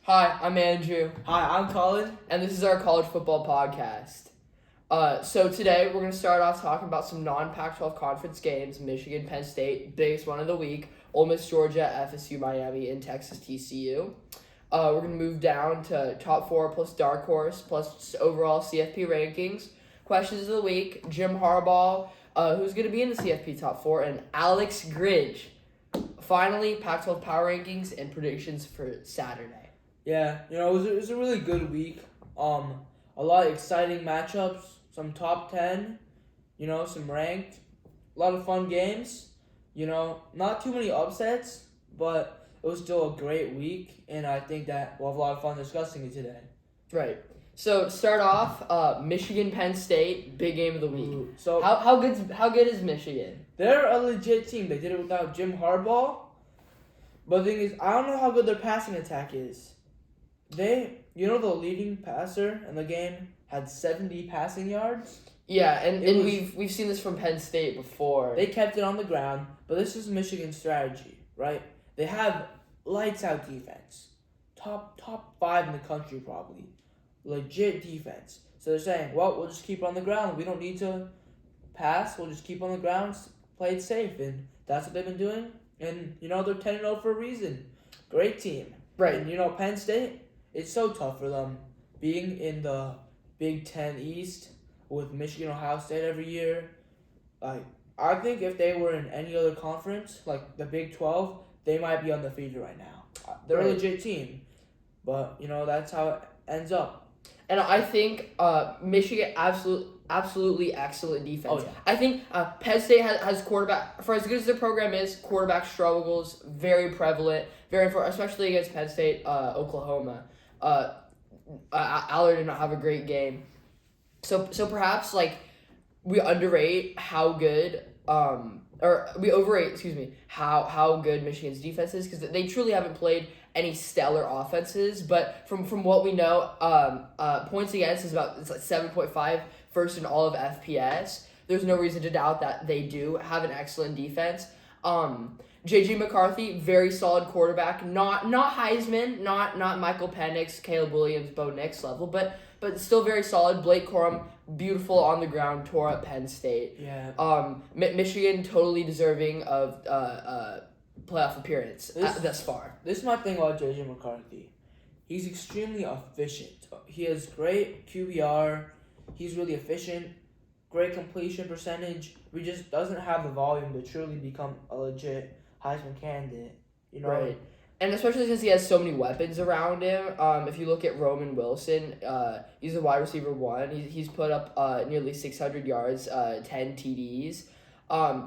Hi, I'm Andrew, Hi, I'm Colin. and this is our college football podcast. So today we're going to start off talking about some non-Pac-12 conference games: Michigan, Penn State, biggest one of the week; Ole Miss, Georgia, FSU, Miami, and Texas, TCU. We're going to move down to top four plus dark horse plus overall CFP rankings. Questions of the week: Jim Harbaugh, who's going to be in the CFP top four, and Alex Gridge. Finally, Pac-12 power rankings and predictions for Saturday. Yeah, it was a really good week. A lot of exciting matchups, some top 10, some ranked, a lot of fun games. Not too many upsets, but it was still a great week, and I think that we'll have a lot of fun discussing it today. Right. So to start off, Michigan, Penn State, big game of the week. Ooh, so How good is Michigan? they're a legit team. They did it without Jim Harbaugh. But the thing is, I don't know how good their passing attack is. The leading passer in the game had 70 passing yards. Yeah, and we've seen this from Penn State before. They kept it on the ground, but this is Michigan's strategy, right? They have lights out defense, top 5 in the country probably, legit defense. So they're saying, well, we'll just keep it on the ground. We don't need to pass. We'll just keep on the ground, play it safe, and that's what they've been doing. And they're 10-0 for a reason. Great team, Right. And Penn State. It's so tough for them being in the Big Ten East with Michigan, Ohio State every year. I think if they were in any other conference, like the Big 12, they might be undefeated right now. They're Right. a legit team, but that's how it ends up. And I think Michigan absolutely excellent defense. Oh, yeah. I think Penn State has quarterback, for as good as their program is, quarterback struggles very prevalent, especially against Penn State, Oklahoma. Aller did not have a great game, so perhaps we underrate how good or we overrate how good Michigan's defense is, because they truly haven't played any stellar offenses. But from what we know, points against is it's like 7.5, first in all of FPS. There's no reason to doubt that they do have an excellent defense. J.J. McCarthy, very solid quarterback. Not Heisman, not Michael Penix, Caleb Williams, Bo Nix level, but still very solid. Blake Corum, beautiful on the ground, tore up Penn State. Yeah. Michigan totally deserving of playoff appearance thus far. This is my thing about J.J. McCarthy. He's extremely efficient. He has great QBR. He's really efficient. Great completion percentage. He just doesn't have the volume to truly become a legit Heisman candidate. Right. And especially since he has so many weapons around him. If you look at Roman Wilson, he's a wide receiver 1. He's put up nearly 600 yards, 10 TDs,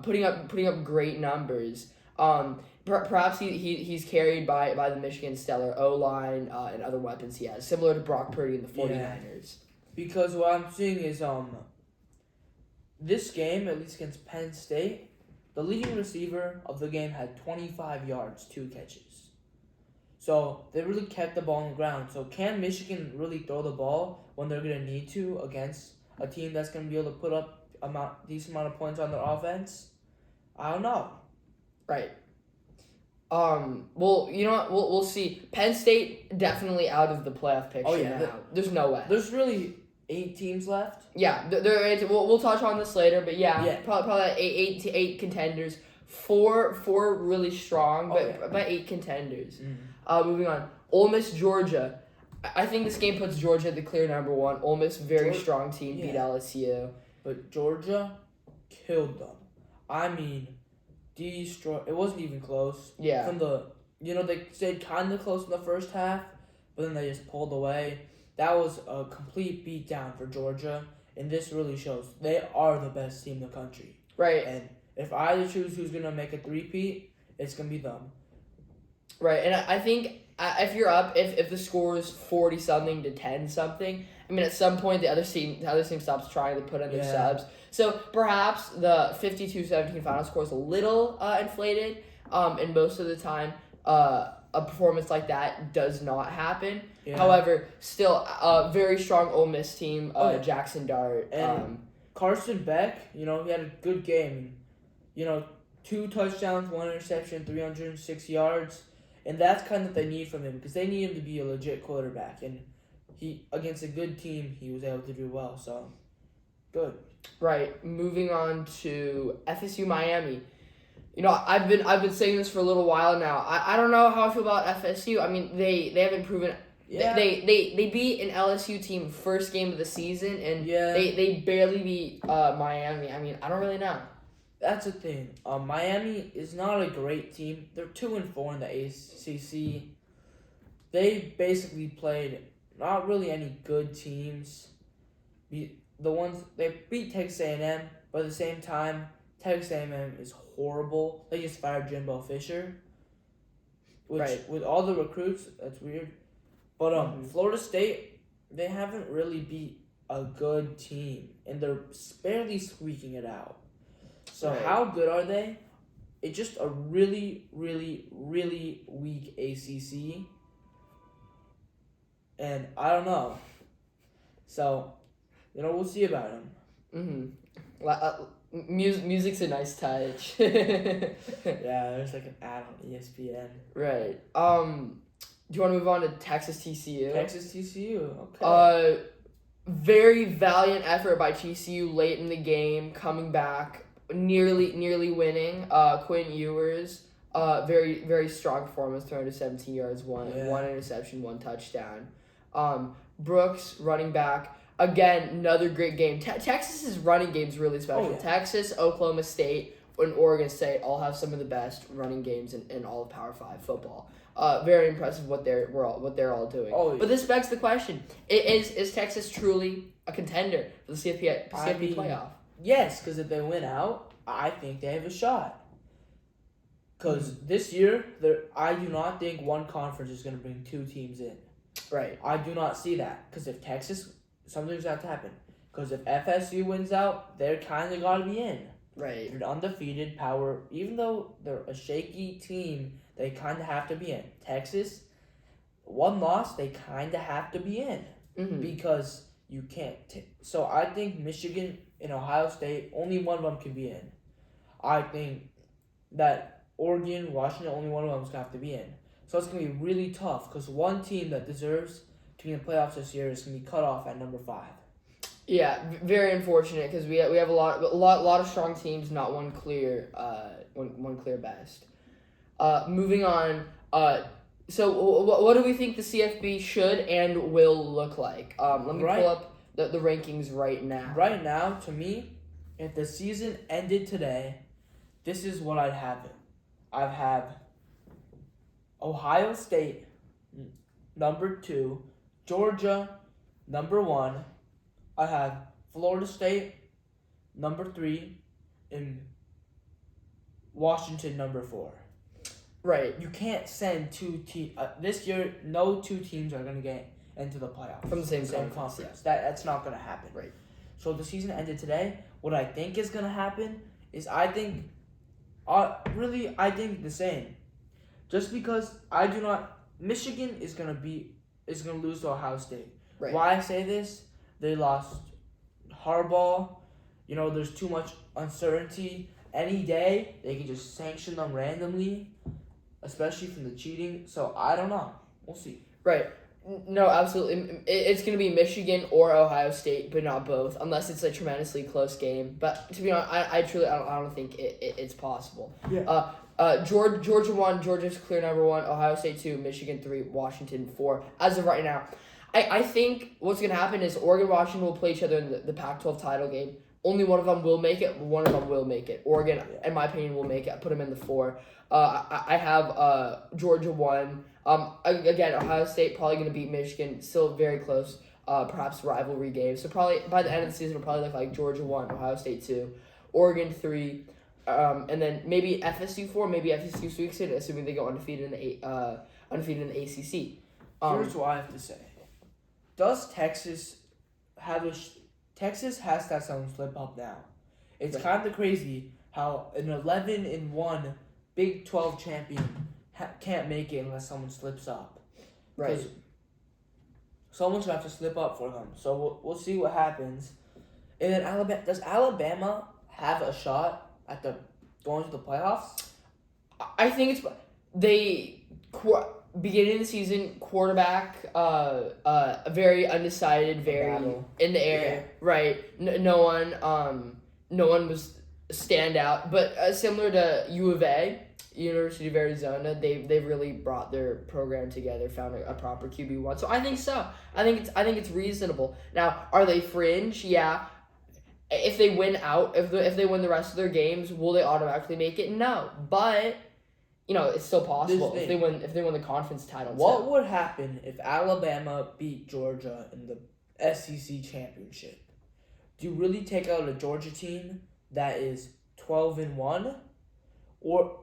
putting up great numbers. Perhaps he's carried by the Michigan stellar O-line and other weapons he has, similar to Brock Purdy and the 49ers. Yeah. Because what I'm seeing is this game, at least against Penn State, the leading receiver of the game had 25 yards, 2 catches. So they really kept the ball on the ground. So can Michigan really throw the ball when they're going to need to against a team that's going to be able to put up a decent amount of points on their offense? I don't know. Right. Well, you know what? We'll see. Penn State definitely out of the playoff picture now. There's no way. There's really 8 teams left. Yeah, we'll touch on this later, but probably eight contenders. Four really strong, but 8 contenders. Mm-hmm. Moving on, Ole Miss, Georgia. I think this game puts Georgia at the clear number 1. Ole Miss, very strong team, beat LSU. But Georgia killed them. I mean, destroyed. It wasn't even close. Yeah. From they stayed kind of close in the first half, but then they just pulled away. That was a complete beatdown for Georgia, and this really shows they are the best team in the country. Right. And if I had to choose who's going to make a three-peat, it's going to be them. Right, and I think if you're up, if the score is 40-something to 10-something, I mean, at some point the other team stops trying to put in their subs. So perhaps the 52-17 final score is a little inflated, and most of the time a performance like that does not happen. Yeah. However, still a very strong Ole Miss team, Jackson Dart. And Carson Beck, he had a good game. 2 touchdowns, 1 interception, 306 yards. And that's kind of what they need from him because they need him to be a legit quarterback. And he against a good team, he was able to do well. So, good. Right. Moving on to FSU Miami. You know, I've been saying this for a little while now. I don't know how I feel about FSU. I mean, they haven't proven. Yeah. They beat an LSU team first game of the season, and Yeah. they barely beat Miami. I mean, I don't really know. That's the thing. Miami is not a great team. They're 2-4 in the ACC. They basically played not really any good teams. They beat Texas A&M, but at the same time, Texas A&M is horrible. They just fired Jimbo Fisher, which Right. with all the recruits, that's weird. But Florida State, they haven't really beat a good team, and they're barely squeaking it out. So Right. how good are they? It's just a really, really, really weak ACC. And I don't know. So, we'll see about them. Music's a nice touch. Yeah, there's like an ad on ESPN. Right. Do you want to move on to Texas TCU? Texas TCU, okay. Very valiant effort by TCU late in the game, coming back, nearly winning. Quinn Ewers, very very strong performance, 317 yards, one interception, one touchdown. Brooks running back. Again, another great game. Texas's running game's really special. Oh, yeah. Texas, Oklahoma State, and Oregon State all have some of the best running games in all of Power 5 football. Very impressive what they're all doing. Oh, yeah. But this begs the question: Is Texas truly a contender for the CFP playoff? Yes, because if they win out, I think they have a shot. Because this year, I do not think one conference is going to bring two teams in. Right. I do not see that. Because if Texas, something's got to happen. Because if FSU wins out, they're kind of got to be in. Right. They're undefeated, power. Even though they're a shaky team, they kind of have to be in. Texas, one loss, they kind of have to be in. Mm-hmm. Because you can't. So I think Michigan and Ohio State, only one of them can be in. I think that Oregon, Washington, only one of them is going to have to be in. So it's going to be really tough because one team that deserves to be in the playoffs this year is going to be cut off at number 5. Yeah, very unfortunate because we have a lot of strong teams, not one clear best. Moving on. So what do we think the CFB should and will look like? Let me pull up the rankings right now. Right now, to me, if the season ended today, this is what I'd have it. I'd have Ohio State, number 2, Georgia, number 1. I have Florida State, number 3, and Washington, number 4. Right. You can't send two teams. This year, no two teams are going to get into the playoffs. From the same conference. Yeah. That's not going to happen. Right. So the season ended today. What I think is going to happen is I think the same. Just because Michigan is going to lose to Ohio State. Right. Why I say this? They lost Harbaugh. There's too much uncertainty. Any day, they can just sanction them randomly, especially from the cheating. So, I don't know. We'll see. Right. No, absolutely. It's going to be Michigan or Ohio State, but not both, unless it's a tremendously close game. But to be honest, I don't think it's possible. Yeah. Georgia 1, Georgia's clear number 1, Ohio State 2, Michigan 3, Washington 4, as of right now. I think what's going to happen is Oregon and Washington will play each other in the Pac-12 title game. Only one of them will make it. One of them will make it. Oregon, in my opinion, will make it. I put them in the 4. I have Georgia 1. Again, Ohio State probably going to beat Michigan. Still very close. Perhaps rivalry game. So probably by the end of the season, it'll probably look like Georgia 1, Ohio State 2, Oregon 3, and then maybe FSU 4. Maybe FSU sweeps it, assuming they go undefeated in the ACC. Here's what I have to say. Does Texas Texas has to have someone slip up now. It's kind of crazy how an 11-1 Big 12 champion can't make it unless someone slips up. Right. Because someone's going to have to slip up for them. So we'll see what happens. And then does Alabama have a shot at going to the playoffs? I think they beginning of the season, quarterback, very undecided, very battle. in the air, right? No one was standout, but similar to U of A, University of Arizona, they've really brought their program together, found a proper QB1. So I think so. I think it's reasonable. Now, are they fringe? Yeah. If they win out, if they win the rest of their games, will they automatically make it? No, but it's still possible if they win the conference title. What would happen if Alabama beat Georgia in the SEC championship? Do you really take out a Georgia team that is 12-1, or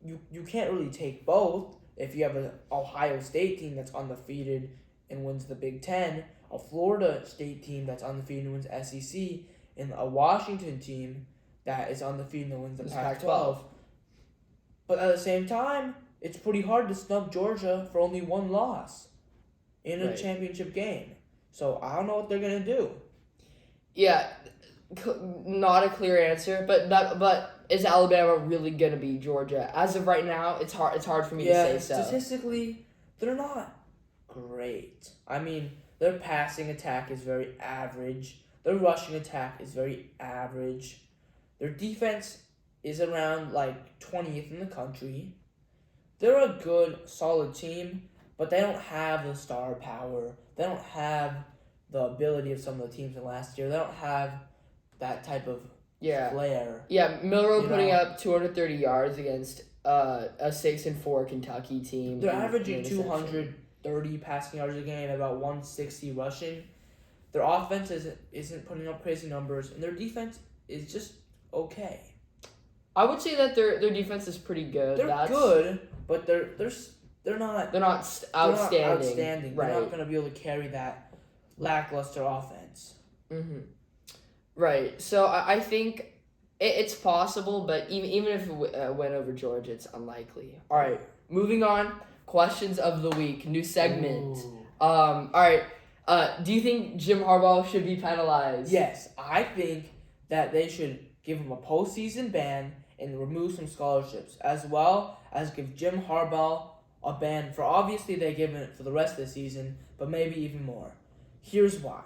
you can't really take both if you have an Ohio State team that's undefeated and wins the Big Ten, a Florida State team that's undefeated and wins SEC, and a Washington team that is undefeated and wins the Pac-12. But at the same time, it's pretty hard to snub Georgia for only one loss in a championship game. So I don't know what they're gonna do. Yeah, not a clear answer, but is Alabama really gonna be Georgia? As of right now, it's hard for me to say so. Statistically, they're not great. I mean, their passing attack is very average. Their rushing attack is very average. Their defense is around 20th in the country. They're a good, solid team, but they don't have the star power. They don't have the ability of some of the teams in last year. They don't have that type of flair. Yeah, Milroe putting up 230 yards against a 6-4 Kentucky team. They're averaging 230 passing yards a game, about 160 rushing. Their offense isn't putting up crazy numbers, and their defense is just okay. I would say that their defense is pretty good. They're good, but they're not. They're not outstanding. Right. They're not going to be able to carry that lackluster offense. Mm-hmm. Right. So I think it's possible, but even if it went over Georgia, it's unlikely. All right. Moving on. Questions of the week. New segment. Ooh. All right. Do you think Jim Harbaugh should be penalized? Yes, I think that they should give him a postseason ban and remove some scholarships, as well as give Jim Harbaugh a ban for, obviously they give it for the rest of the season, but maybe even more. Here's why.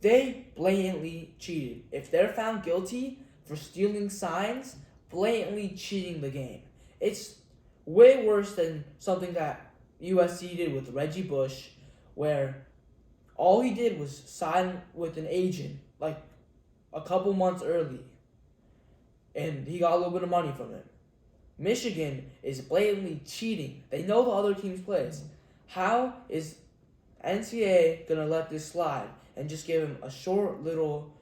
They blatantly cheated. If they're found guilty for stealing signs, blatantly cheating the game. It's way worse than something that USC did with Reggie Bush, where all he did was sign with an agent a couple months early, and he got a little bit of money from it. Michigan is blatantly cheating. They know the other team's plays. How is NCAA going to let this slide and just give him a short little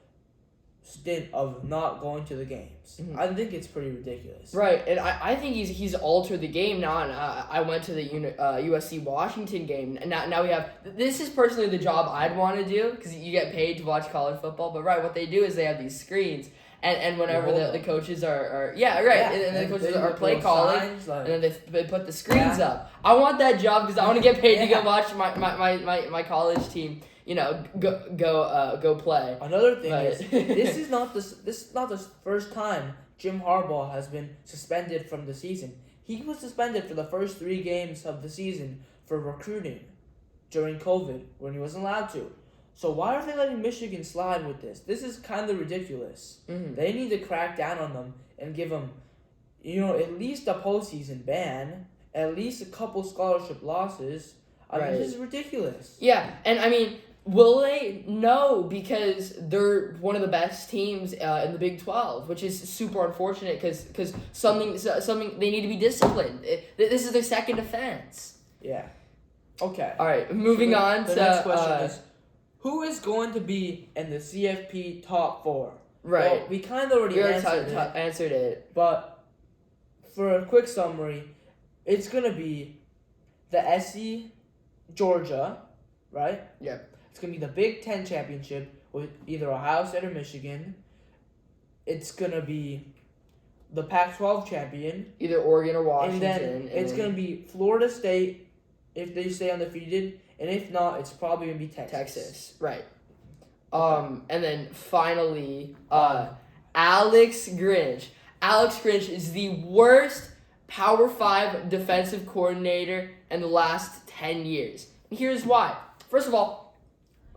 stint of not going to the games? Mm-hmm. I think it's pretty ridiculous. Right, and I think he's altered the game now. And I went to the USC Washington game, and now we have. This is personally the job I'd want to do because you get paid to watch college football. But what they do is they have these screens, and whenever the coaches are and the coaches are play calling, and then they put the screens up. I want that job because I want to get paid to go watch my college team. Go play. Another thing is this is not the first time Jim Harbaugh has been suspended from the season. He was suspended for the first 3 games of the season for recruiting during COVID when he wasn't allowed to. So why are they letting Michigan slide with this? This is kind of ridiculous. Mm-hmm. They need to crack down on them and give them, at least a postseason ban, at least a couple scholarship losses. I mean, this is ridiculous. Yeah, and I mean, will they? No, because they're one of the best teams in the Big 12, which is super unfortunate because something they need to be disciplined. This is their second offense. Yeah. Okay. All right, moving on to... The next question is, who is going to be in the CFP top 4? Right. Well, we kind of already answered it. But for a quick summary, it's going to be the SC Georgia, right? Yep. It's going to be the Big Ten championship with either Ohio State or Michigan. It's going to be the Pac-12 champion. Either Oregon or Washington. And then it's going to be Florida State if they stay undefeated. And if not, it's probably going to be Texas. Right. And then finally, Alex Grinch. Alex Grinch is the worst Power 5 defensive coordinator in the last 10 years. And here's why. First of all,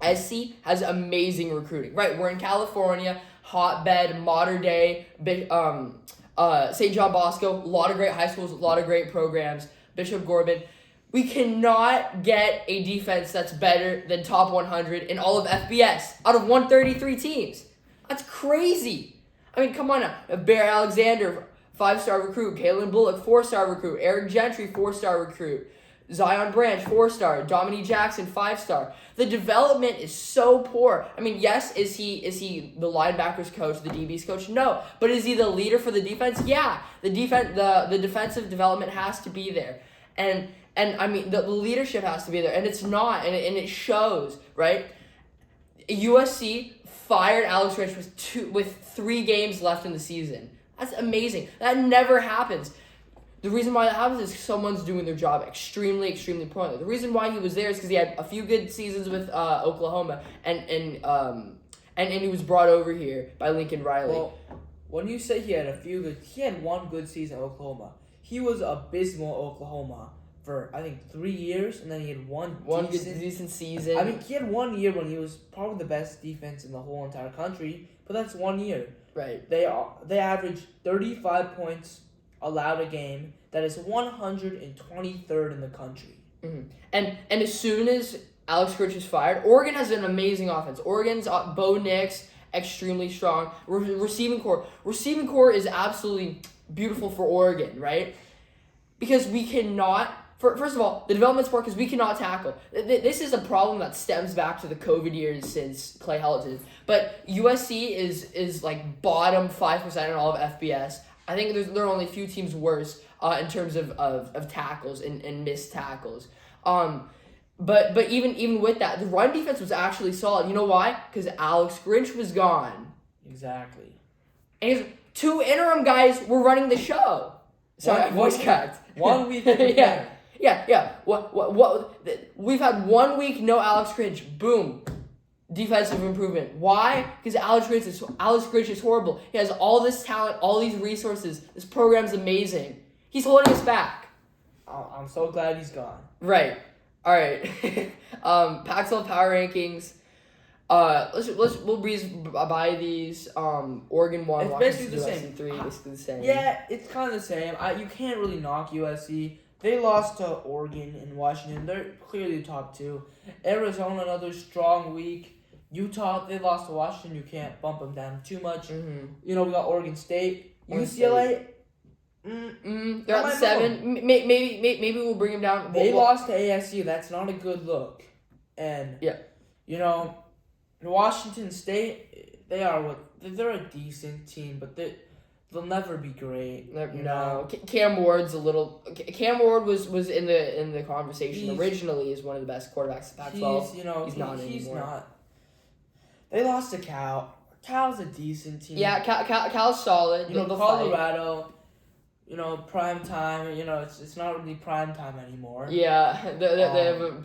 SC has amazing recruiting. Right, we're in California, hotbed, modern day, St. John Bosco, a lot of great high schools, a lot of great programs, Bishop Gorman. We cannot get a defense that's better than top 100 in all of FBS out of 133 teams. That's crazy. I mean, come on now. Bear Alexander, 5-star recruit. Kalen Bullock, 4-star recruit. Eric Gentry, 4-star recruit. Zion Branch, 4-star. Dominique Jackson, 5-star. The development is so poor. I mean, yes, is he the linebackers coach, the DBs coach? No. But is he the leader for the defense? Yeah. The defensive development has to be there. And I mean, the leadership has to be there. And it's not. And it shows, right? USC fired Alex Rich with 3 games left in the season. That's amazing. That never happens. The reason why that happens is someone's doing their job extremely, extremely poorly. The reason why he was there is because he had a few good seasons with Oklahoma, and he was brought over here by Lincoln Riley. Well, when you say he had one good season at Oklahoma. He was abysmal at Oklahoma for I think 3 years, and then he had one decent season. I mean, he had 1 year when he was probably the best defense in the whole entire country, but that's 1 year. Right. They averaged 35 points allowed a game. That is 123rd in the country. Mm-hmm. And as soon as Alex Grinch is fired, Oregon has an amazing offense. Oregon's Bo Nix, extremely strong. Receiving core is absolutely beautiful for Oregon, right? Because we cannot. First of all, the development's poor because we cannot tackle. This is a problem that stems back to the COVID years since Clay Helton. But USC is like bottom 5% in all of FBS. I think there are only a few teams worse in terms of tackles and missed tackles. But even with that, the run defense was actually solid. You know why? Because Alex Grinch was gone. Exactly. And 2 interim guys were running the show. Sorry, voice cracked. 1 week. Yeah. What? We've had 1 week, no Alex Grinch. Boom. Defensive improvement. Why? Because Alex Grinch is horrible. He has all this talent, all these resources. This program's amazing. He's holding us back. I'm so glad he's gone. Right. All right. Pac-12 power rankings. We'll breeze by these. Oregon 1. It's basically the USC same. 3. Basically the same. Yeah, it's kind of the same. You can't really knock USC. They lost to Oregon and Washington. They're clearly the top 2. Arizona, another strong week. Utah, they lost to Washington. You can't bump them down too much. Mm-hmm. You know, we got Oregon State. UCLA. They're at 7. Maybe we'll bring them down. They lost to ASU. That's not a good look. And yeah, you know, Washington State, they're a decent team, but they'll never be great. No, Cam Ward's a little. Cam Ward was in the conversation originally as one of the best quarterbacks in Pac-12. He's not anymore. Not. They lost to Cal. Cal's a decent team. Yeah, Cal's solid. You know, Colorado. You know, prime time. You know, it's not really prime time anymore. Yeah, they have a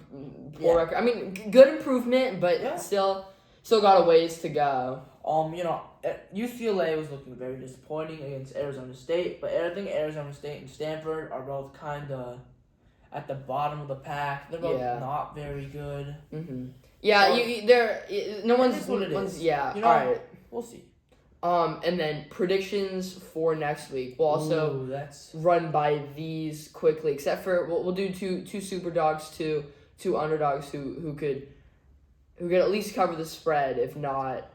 poor record. I mean, good improvement, but still got a ways to go. You know, UCLA was looking very disappointing against Arizona State, but I think Arizona State and Stanford are both kind of at the bottom of the pack. They're both not very good. Mm-hmm. Yeah, no one's what it is. Yeah, you know, all right. We'll see. And then predictions for next week. We'll also run by these quickly, except for we'll do two super dogs, two underdogs who could at least cover the spread, if not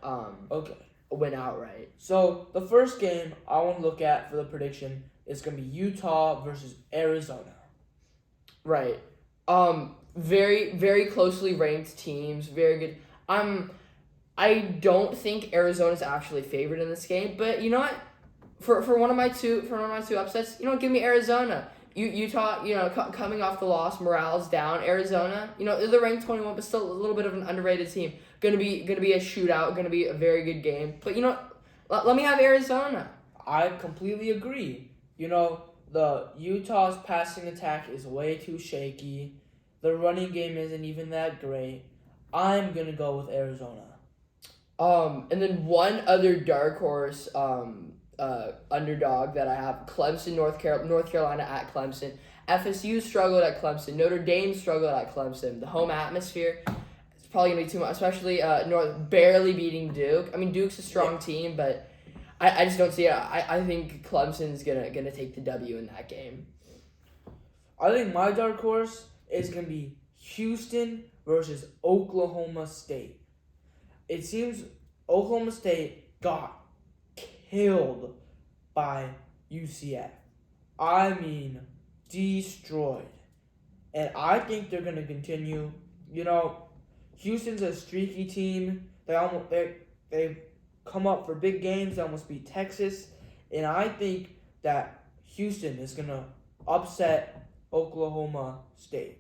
win outright. So the first game I want to look at for the prediction is going to be Utah versus Arizona. Right. Very, very closely ranked teams. Very good. I don't think Arizona's actually favored in this game, but you know what? For one of my two upsets, give me Arizona. Utah, coming off the loss, morale's down. Arizona, they're ranked 21, but still a little bit of an underrated team. Gonna be a shootout. Gonna be a very good game. But let me have Arizona. I completely agree. The Utah's passing attack is way too shaky. The running game isn't even that great. I'm gonna go with Arizona. And then one other dark horse underdog that I have. Clemson, North Carolina at Clemson. FSU struggled at Clemson. Notre Dame struggled at Clemson. The home atmosphere, it's probably gonna be too much, especially North barely beating Duke. I mean, Duke's a strong team, but I just don't see it. I think Clemson's gonna take the W in that game. I think my dark horse is going to be Houston versus Oklahoma State. It seems Oklahoma State got killed by UCF. I mean, destroyed. And I think they're going to continue. You know, Houston's a streaky team. They come up for big games. They almost beat Texas. And I think that Houston is going to upset Oklahoma State.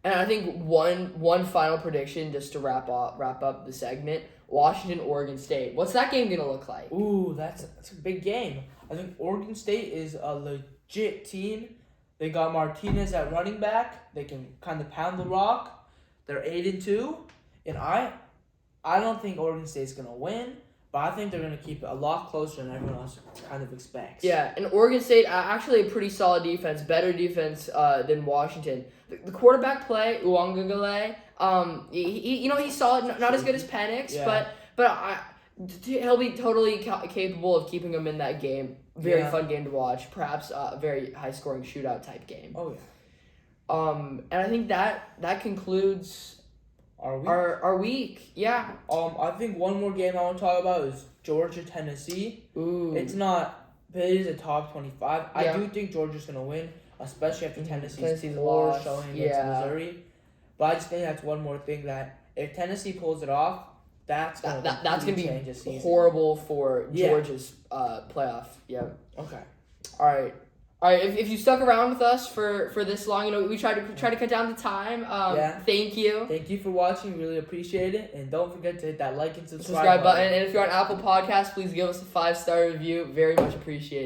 And I think one final prediction just to wrap up the segment: Washington, Oregon State. What's that game gonna look like? Ooh, that's a big game. I think Oregon State is a legit team. They got Martinez at running back. They can kind of pound the rock. They're 8-2, and I don't think Oregon State's gonna win. But I think they're going to keep it a lot closer than everyone else kind of expects. Yeah, and Oregon State, actually a pretty solid defense, better defense than Washington. The quarterback play, Uwangale, he's solid, not as good as Penix, but he'll be totally capable of keeping them in that game. Very fun game to watch, perhaps a very high-scoring shootout type game. Oh, yeah. And I think that concludes our week. Yeah. I think one more game I want to talk about is Georgia Tennessee. Ooh. It is a top 25. Yeah. I do think Georgia's gonna win, especially after Tennessee's poor loss. showing against Missouri. But I just think that's one more thing that if Tennessee pulls it off, that's gonna be horrible for Georgia's playoff. Yeah. Okay. All right. If you stuck around with us for this long, we try to cut down the time. Thank you. Thank you for watching. Really appreciate it, and don't forget to hit that like and subscribe button. And if you're on Apple Podcasts, please give us a 5-star review. Very much appreciated.